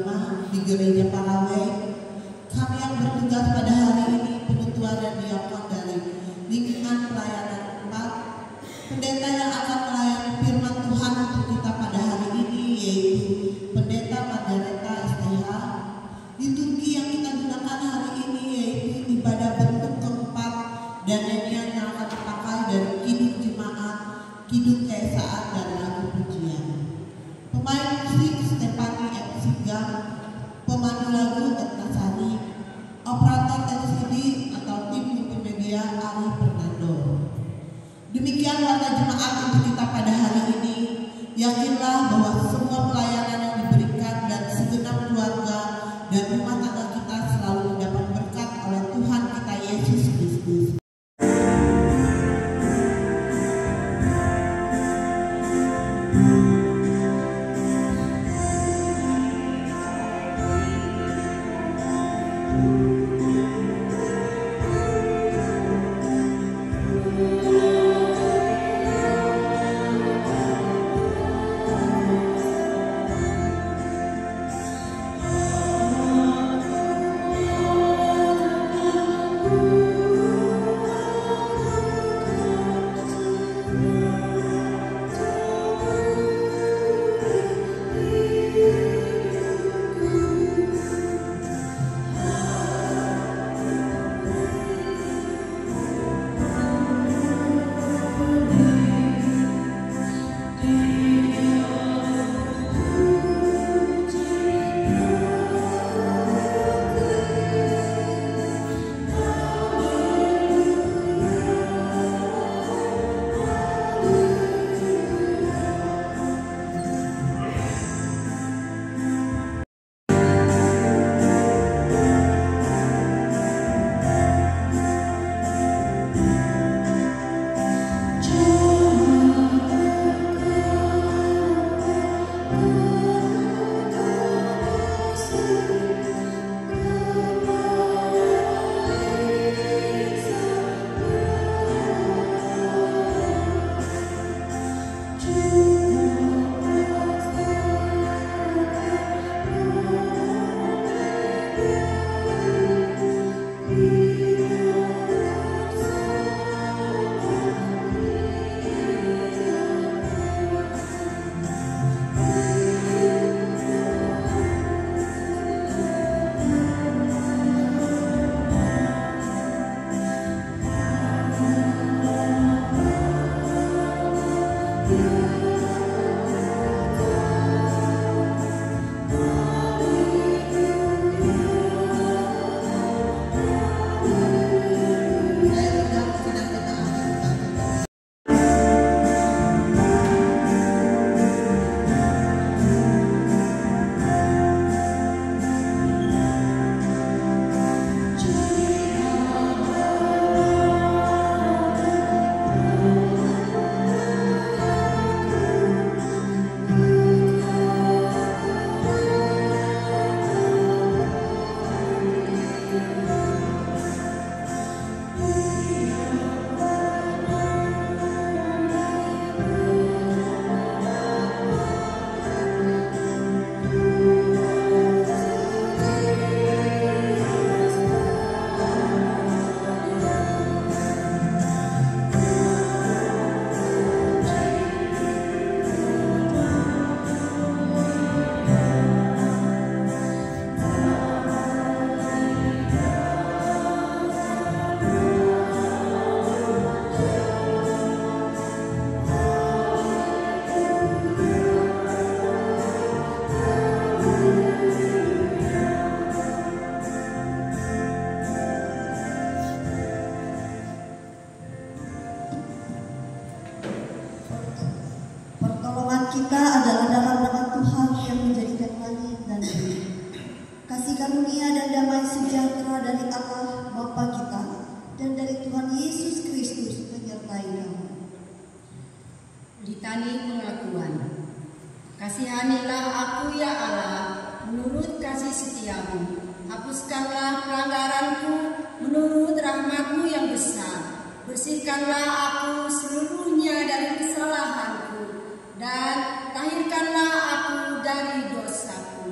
jemaat di Gereja Palawai, kami yang bertugas pada hari ini, penutua dan diakon dari lingkungan pelayanan 4, pendeta yang akan melayani firman Tuhan untuk kita pada hari ini, yaitu Pendeta Margareta STH. Liturgi yang kita gunakan hari ini yaitu ibadah bentuk keempat dan nyanyian yang akan dipakai dari kidung jemaat, kidung keesaan, dan lagu pujian. Pemain musik Stefani M. Sigam, pemandu lagu Edna Sari, operator LCD atau tim multimedia Ali Fernando. Demikian warta jemaat untuk kita pada hari ini. Yakinlah bahwa semua pelayanan yang diberikan dan segenap keluarga dan rumah tangga kita selalu mendapat berkat oleh Tuhan kita Yesus Kristus. Kita adalah dalam nama Tuhan yang menjadikan langit dan bumi. Kasih karunia dan damai sejahtera dari Allah Bapa kita dan dari Tuhan Yesus Kristus menyertai kamu. Litani pengakuan. Kasihanilah aku ya Allah menurut kasih setiamu. Hapuskanlah pelanggaranku menurut rahmat-Mu yang besar. Bersihkanlah aku seluruhnya dari kesalahanku dan tahirkanlah aku dari dosaku.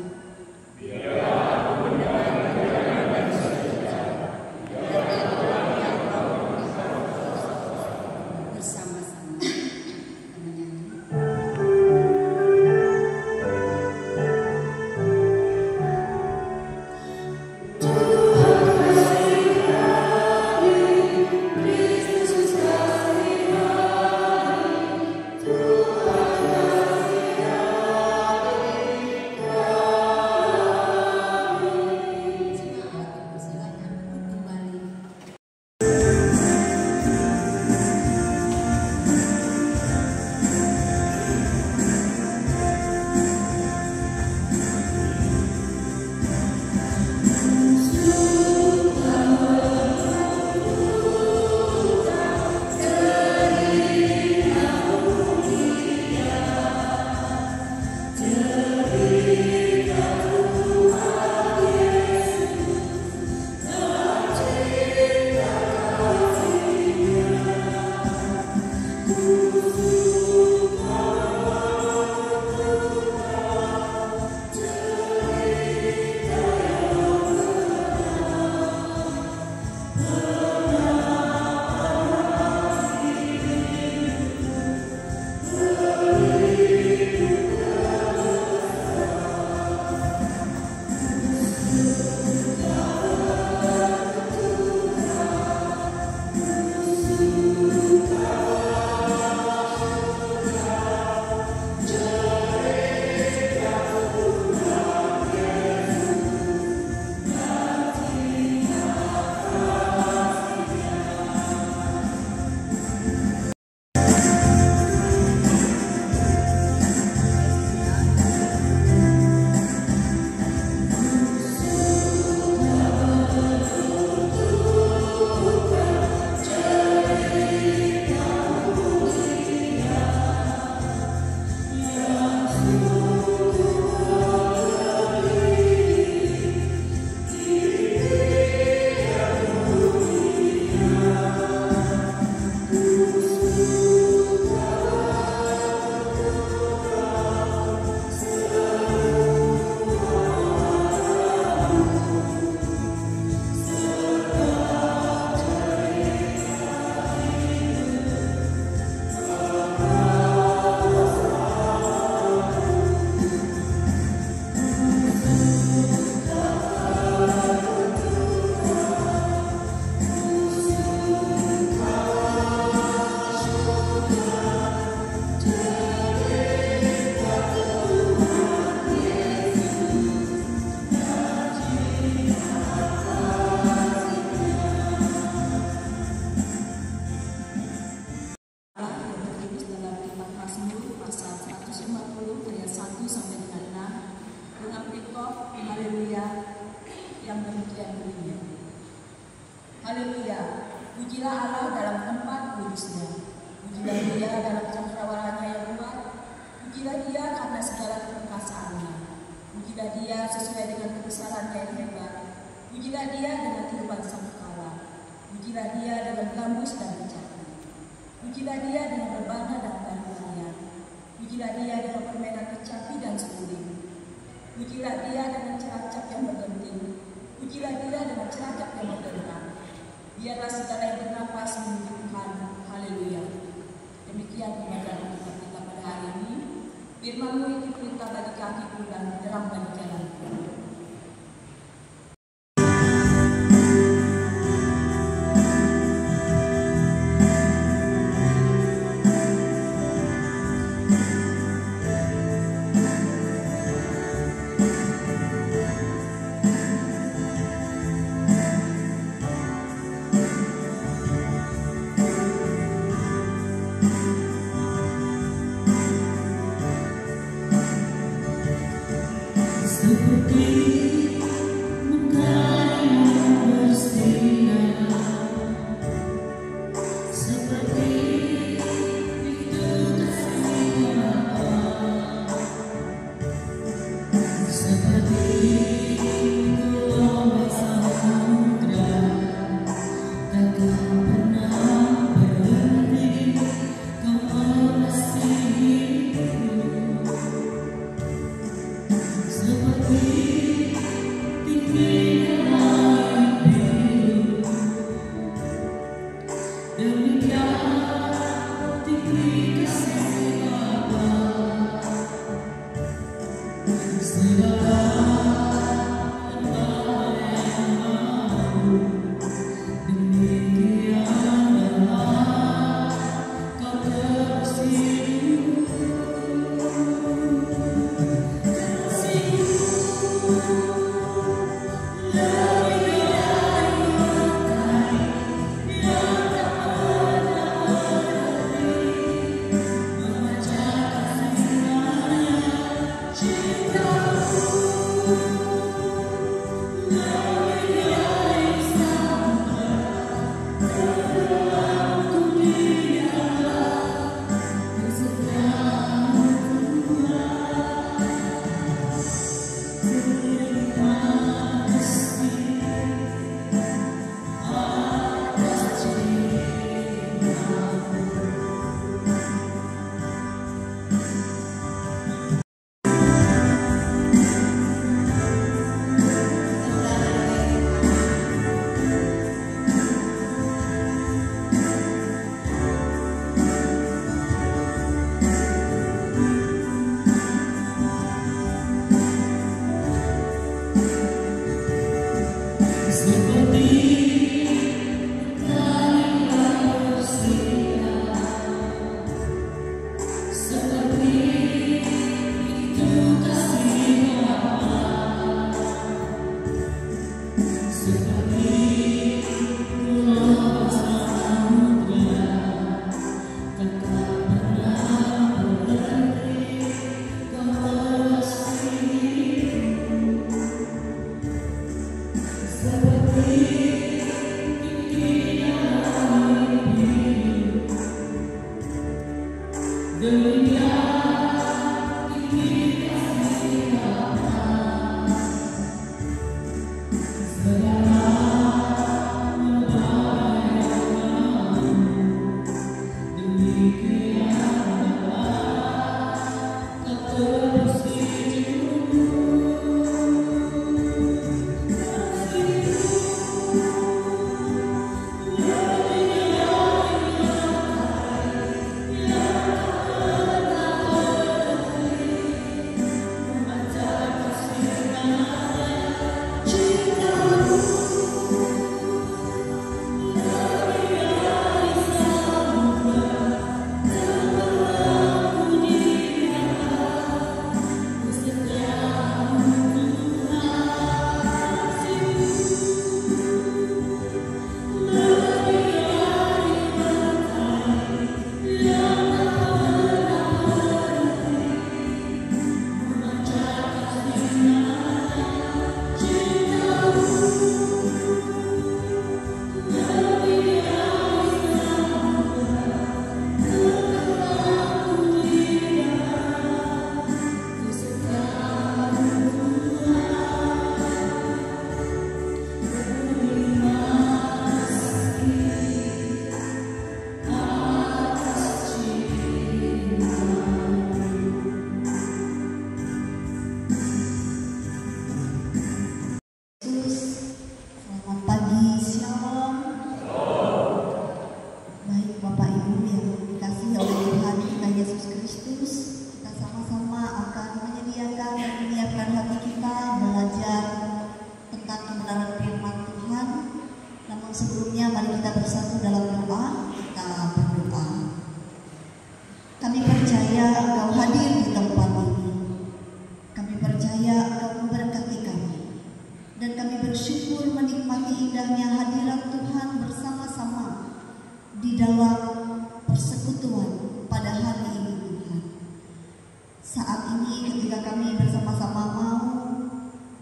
Pujilah Allah dalam tempat kudusnya. Pujilah Dia dalam cakrawalannya yang luar. Pujilah Dia karena segala keperkasaannya. Pujilah Dia sesuai dengan kebesarannya yang hebat. Pujilah Dia dengan tiruan sangkakala. Pujilah Dia dengan gambus dan kecapi. Pujilah Dia dengan rebana dan tarian. Pujilah Dia dengan permainan kecapi dan seruling. Pujilah Dia dengan ceracap yang bergenting. Pujilah Dia dengan ceracap yang berdentang. Biarlah segala yang bernapas memuji Tuhan. Haleluya. Demikian pembacaan kita pada hari ini. Firman-Mu itu perintah bagi kakiku dan terang bagi jalanku. menikmati indahnya hadirat Tuhan bersama-sama di dalam persekutuan pada hari ini Tuhan. Saat ini ketika kami bersama-sama mau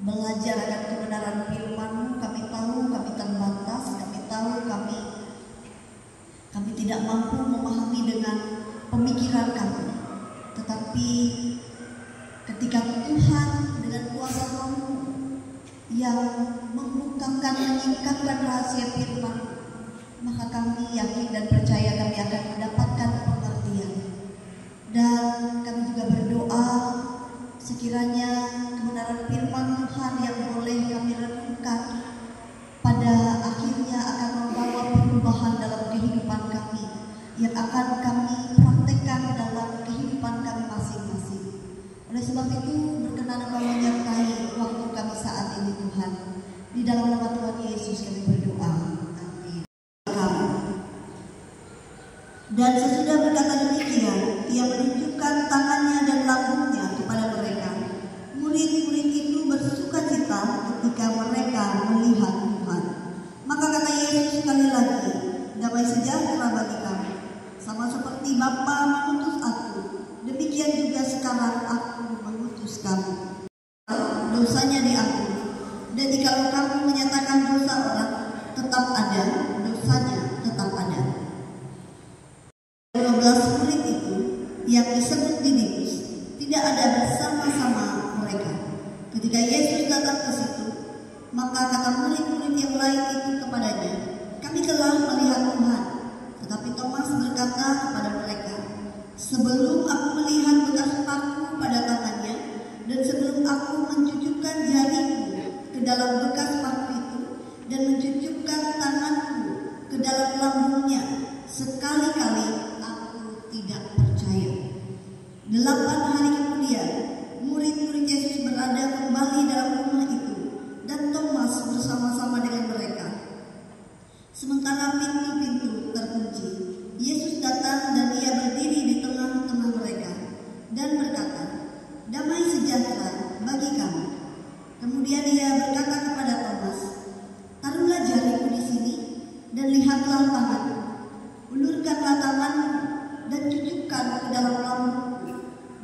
belajar akan kebenaran firman-Mu, kami tahu kami terbatas, kami tahu kami tidak mampu memahami dengan pemikiran kami. Tetapi ketika Tuhan dengan kuasa Roh-Mu yang membukakan, menyingkapkan rahasia firman, maka kami yakin dan percaya kami akan mendapatkan pengertian. Dan kami juga berdoa sekiranya kebenaran firman Tuhan yang boleh kami renungkan pada akhirnya akan membawa perubahan dalam kehidupan kami, yang akan kami praktekkan dalam kehidupan kami masing-masing. Oleh sebab itu, berkenan Engkau menyertai waktu kami saat ini Tuhan. Di dalam nama Tuhan Yesus kami berdoa. Amin. Dan sesudah berkata demikian, ia menunjukkan tangannya dan lambungnya kepada mereka. Murid-murid itu bersukacita ketika mereka melihat Tuhan. Maka kata Yesus sekali lagi, damai sejahtera bagi kamu. Sama seperti Bapa mengutus aku, demikian juga sekarang aku mengutus kamu. Dosanya diampuni. Dan jikalau kamu menyatakan dosa orang, tetap ada, dosanya tetap ada. 12 murid itu yang disebut Didimus tidak ada bersama-sama mereka. Ketika Yesus datang ke situ, maka kata murid-murid yang lain itu kepadanya, kami telah melihat Tuhan. Tetapi Thomas berkata kepada mereka, sebelum aku melihat bekas paku pada tangannya, dan sebelum aku mencucukkan jariku ke dalam bekas paku itu, dan mencucukkan tanganku ke dalam lambungnya, sekali-kali aku tidak percaya. 8 hari kemudian, murid-murid Yesus berada kembali dalam rumah itu, dan Thomas bersama-sama dengan mereka. Sementara pintu-pintu terkunci, Yesus datang dan ia berdiri di tengah-tengah mereka dan berkata, damai sejahtera bagi kamu. Kemudian ia berkata kepada Thomas, taruhlah jariku di sini dan lihatlah tanganku. Ulurkanlah tanganmu dan cucukkan ke dalam lambungku,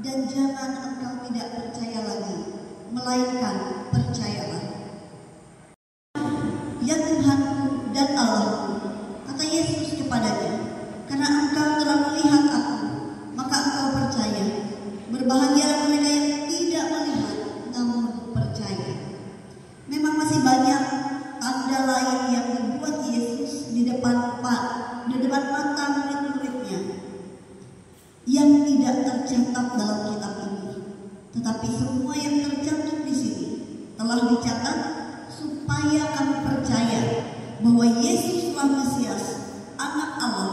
dan jangan engkau tidak percaya lagi, melainkan percayalah. Ya Tuhanku dan Allahku, kata Yesus kepadanya, karena engkau telah melihat aku, maka engkau percaya. Berbahagialah mereka yang tidak melihat namun percaya. Memang masih banyak tanda lain yang dibuat Yesus di depan mata murid-muridnya yang tidak tercatat dalam kitab ini. Tetapi semua yang tercantum di sini telah dicatat supaya kamu percaya bahwa Yesuslah Mesias, Anak Allah,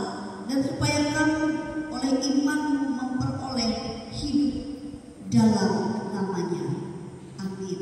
dan supaya kamu oleh imanmu memperoleh hidup dalam namanya. Amin.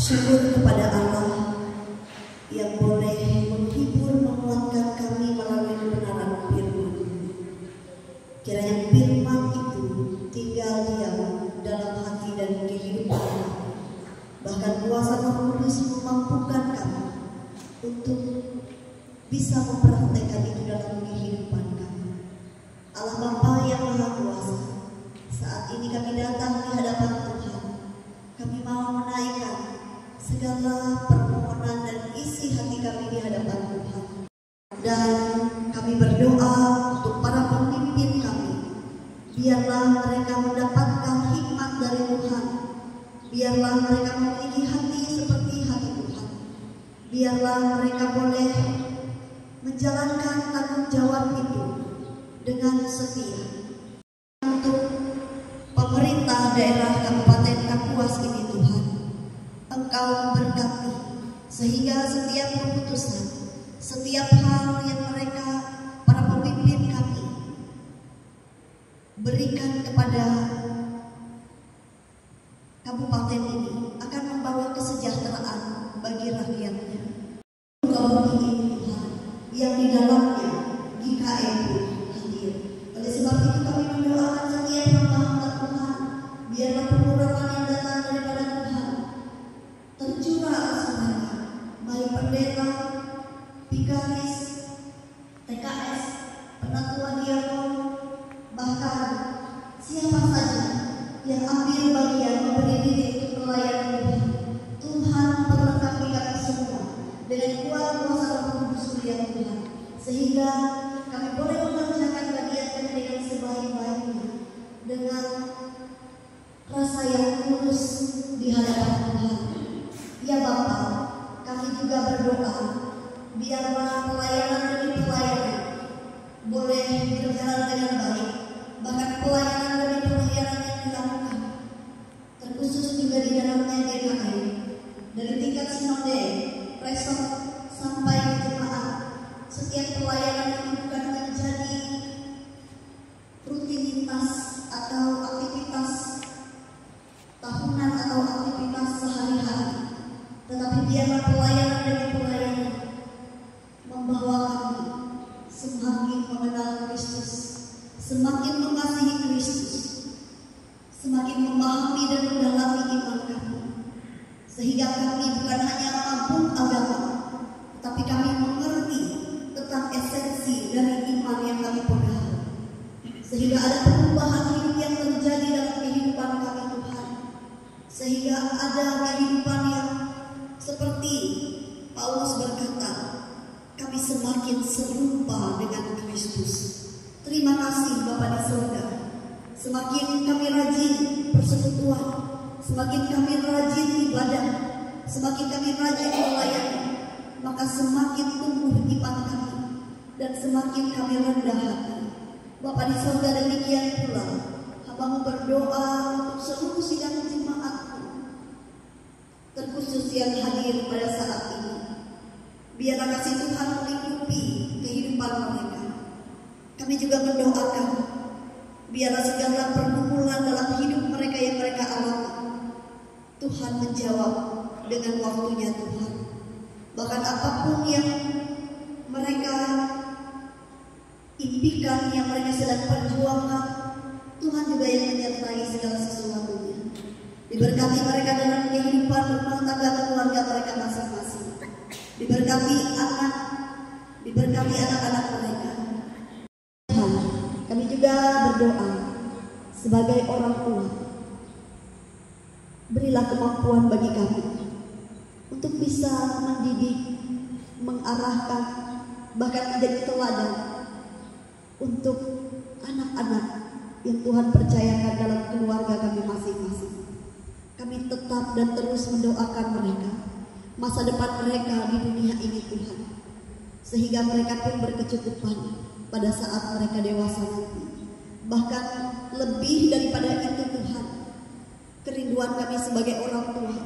Syukur kepada Allah yang boleh menghibur, menguatkan kami melalui kebenaran firman. Kiranya firman itu tinggal diam dalam hati dan kehidupan kami. Bahkan kuasa Roh Kudus memampukan kami untuk bisa mempraktekkan itu dalam kehidupan kami. Allah Bapa yang Maha Kuasa, saat ini kami datang di hadapan Tuhan. Kami mau menaikkan segala permohonan dan isi hati kami di hadapan Tuhan. Dan kami berdoa untuk para pemimpin kami. Biarlah mereka mendapatkan hikmat dari Tuhan. Biarlah mereka memiliki hati seperti hati Tuhan. Biarlah mereka boleh menjalankan tanggung jawab itu dengan setia. Untuk pemerintah daerah Kabupaten Kapuas ini Tuhan, Engkau berkati sehingga setiap keputusan, setiap hal yang mereka, para pemimpin kami, berikan kepada kabupaten ini akan membawa kesejahteraan bagi rakyatnya. Engkau ini Tuhan, yang di dalamnya GKM hadir. Oleh sebab itu kami mendoakan setiap hamba Tuhan, biarlah pengurangan yang datang daripada Tuhan tercurah semuanya, baik pendeta, vikaris, TKS, penatua diakon, bahkan siapa saja yang ambil bagian memberi diri untuk melayani Tuhan. Tuhan memperlengkapi kami semua dengan kuasa Roh Kudus yang Tuhan, sehingga kami boleh mengerjakan bagian kami dengan sebaik-baiknya, dengan rasa yang tulus di hadapan Tuhan. Ya Bapa, kami juga berdoa biarlah pelayanan demi pelayanan boleh berjalan dengan baik, bahkan pelayanan demi pelayanan yang dilakukan, terkhusus juga di dalamnya GKM, dari tingkat sinode, resort sampai ke jemaat. Setiap pelayanan ini bukan menjadi rutinitas atau aktivitas tahunan atau aktivitas sehari-hari, tetapi biarlah pelayanan demi pelayanan membawa kami semakin mengenal Kristus, semakin mengasihi Kristus, semakin memahami dan mendalami iman kami, sehingga kami bukan hanya mabuk agama, tapi kami mengerti tentang esensi dari iman yang kami pegang, sehingga ada perubahan hidup yang terjadi dalam kehidupan kami Tuhan, sehingga ada kehidupan yang seperti Paulus berkata, kami semakin serupa dengan Kristus. Terima kasih Bapa di surga. Semakin kami rajin persekutuan, semakin kami rajin ibadah, semakin kami rajin melayani, maka semakin tumbuh iman kami dan semakin kami rendah hati. Bapa di surga, demikian pula Hamba-Mu berdoa untuk seluruh sidang jemaat-Mu, terkhusus yang hadir pada saat ini. Biarlah kasih Tuhan melingkupi kehidupan mereka. Kami juga mendoakan biarlah segala pergumulan dalam hidup mereka yang mereka alami, Tuhan menjawab dengan waktunya Tuhan. Bahkan apapun yang mereka impikan, yang mereka sedang perjuangkan, Tuhan juga yang menyertai segala sesuatunya. Diberkati mereka dalam kehidupan rumah tangga keluarga mereka masing-masing. Diberkati anak-anak mereka. Tuhan, kami juga berdoa sebagai orang tua, berilah kemampuan bagi kami untuk bisa mendidik, mengarahkan, bahkan menjadi teladan untuk anak-anak yang Tuhan percayakan dalam keluarga kami masing-masing. Kami tetap dan terus mendoakan mereka, masa depan mereka di dunia ini Tuhan, sehingga mereka pun berkecukupan pada saat mereka dewasa nanti. Bahkan lebih daripada itu Tuhan, kerinduan kami sebagai orang tua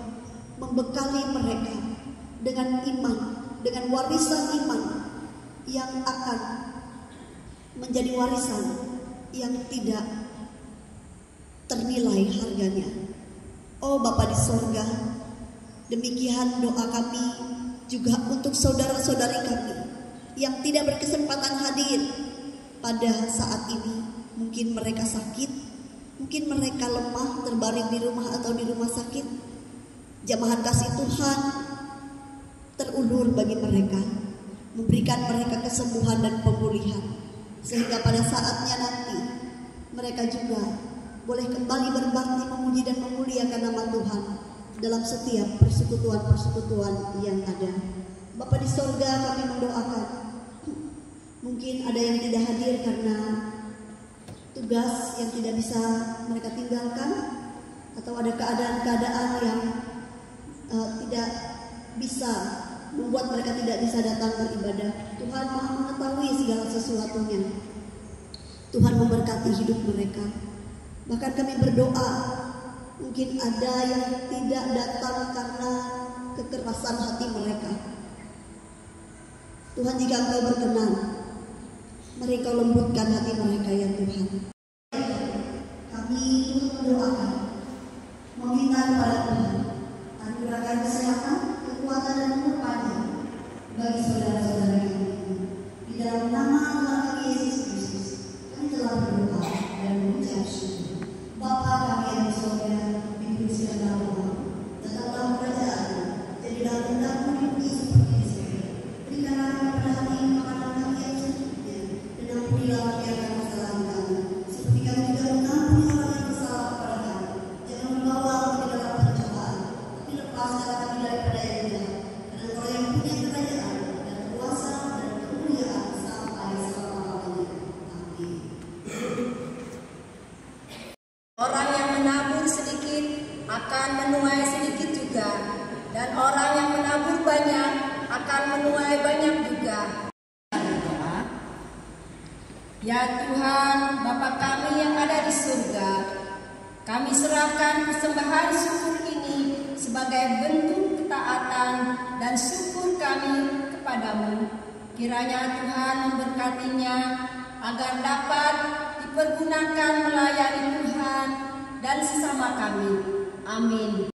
membekali mereka dengan iman, dengan warisan iman yang akan menjadi warisan yang tidak ternilai harganya. Oh Bapa di sorga, Demikian doa kami juga untuk saudara-saudari kami yang tidak berkesempatan hadir pada saat ini. Mungkin mereka sakit, mungkin mereka lemah terbaring di rumah atau di rumah sakit. Jamahan kasih Tuhan terulur bagi mereka, memberikan mereka kesembuhan dan pemulihan, sehingga pada saatnya nanti mereka juga boleh kembali berbakti, memuji dan memuliakan nama Tuhan dalam setiap persekutuan-persekutuan yang ada. Bapa di sorga, kami mendoakan, mungkin ada yang tidak hadir karena tugas yang tidak bisa mereka tinggalkan, atau ada keadaan-keadaan yang tidak bisa membuat mereka tidak bisa datang beribadah. Tuhan Maha mengetahui segala sesuatunya. Tuhan memberkati hidup mereka. Bahkan kami berdoa, mungkin ada yang tidak datang karena kekerasan hati mereka. Tuhan, jika Engkau berkenan, mari Engkau lembutkan hati mereka ya Tuhan. Kami mendoakan, meminta kepada Tuhan anugerahkan kesehatan, kekuatan dan umur panjang bagi saudara-saudara kami. Di dalam nama Tuhan kami Yesus Kristus, kami telah berdoa dan mengucap syukur. Bapa kami yang di surga, dipujikan namamu, datanglah kerajaan-Mu, jadilah kehendak-Mu di bumi seperti di surga. Berikanlah kami pada hari ini makanan kami yang secukupnya, dan ampunilah kami akan kesalahan kami, seperti kami juga mengampuni orang yang bersalah kepada kami. Jangan membawa kami ke dalam pencobaan, tapi lepaskanlah kami daripada yang jahat. Karena Engkau yang punya kerajaan dan kuasa dan kemuliaan sampai selama-lamanya. Amin. Orang yang menabur sedikit akan menuai sedikit juga, dan orang yang menabur banyak akan menuai banyak juga. Ya Tuhan, Bapa kami yang ada di surga, kami serahkan persembahan syukur ini sebagai bentuk ketaatan dan syukur kami kepadamu. Kiranya Tuhan memberkatinya agar dapat dipergunakan melayani Tuhan dan sesama kami. Amin.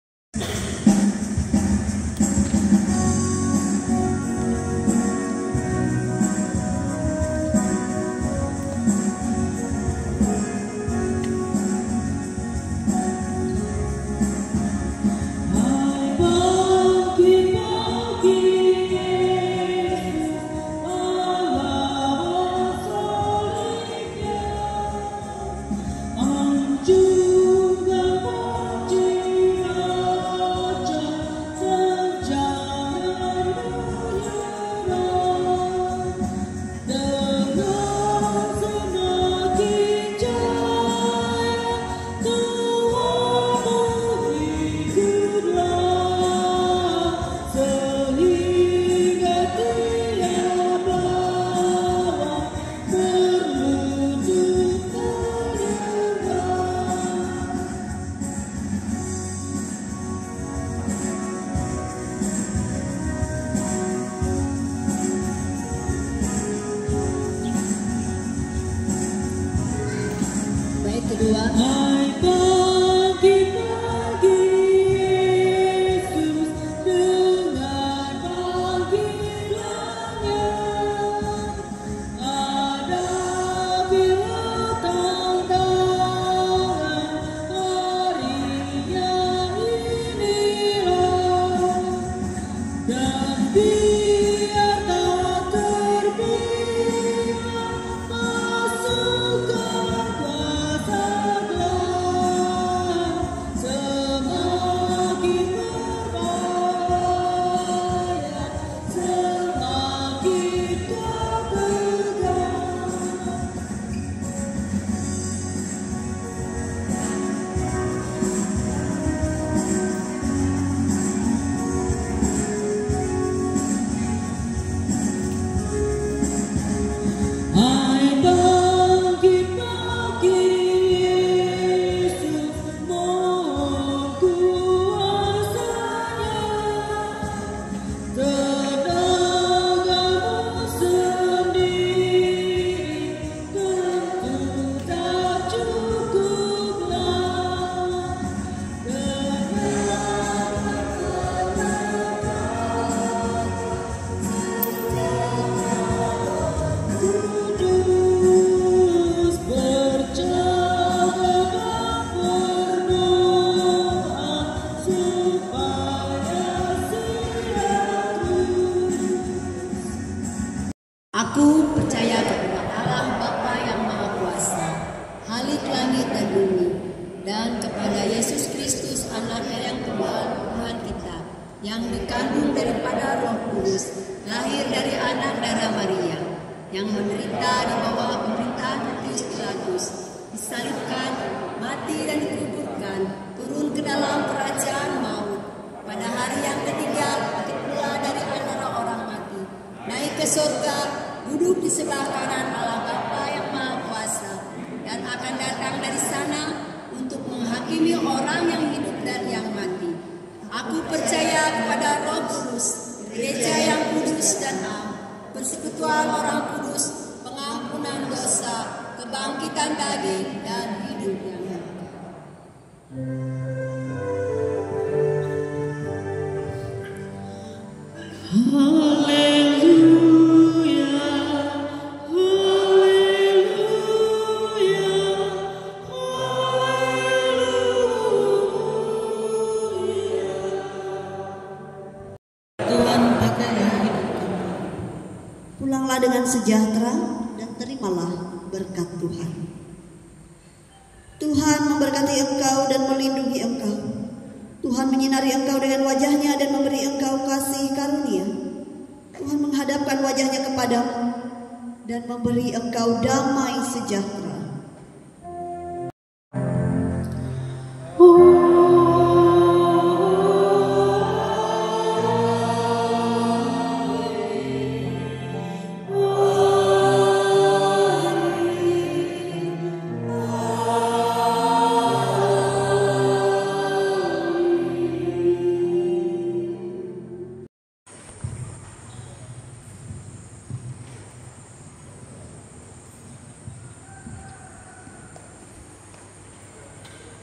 Pasukan kuasa mengandung daripada Roh Kudus, lahir dari anak darah Maria, yang menderita di bawah pemerintahan Pontius Pilatus, disalibkan, mati dan dikuburkan, turun ke dalam kerajaan maut. Pada hari yang ketiga, bangkit pula dari antara orang mati, naik ke surga, duduk di sebelah kanan Allah Bapa yang Maha Kuasa, dan akan datang dari sana untuk menghakimi orang yang hidup dan yang mati. Aku percaya kepada Roh Kudus, gereja yang kudus dan am, persekutuan orang kudus, pengampunan dosa, kebangkitan daging, dan hidup yang kekal. Tuhan pakai hidup kami. Pulanglah dengan sejahtera dan terimalah berkat Tuhan. Tuhan memberkati engkau dan melindungi engkau. Tuhan menyinari engkau dengan wajahnya dan memberi engkau kasih karunia. Tuhan menghadapkan wajahnya kepadamu dan memberi engkau damai sejahtera.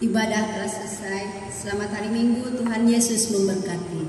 Ibadah telah selesai. Selamat hari Minggu, Tuhan Yesus memberkati.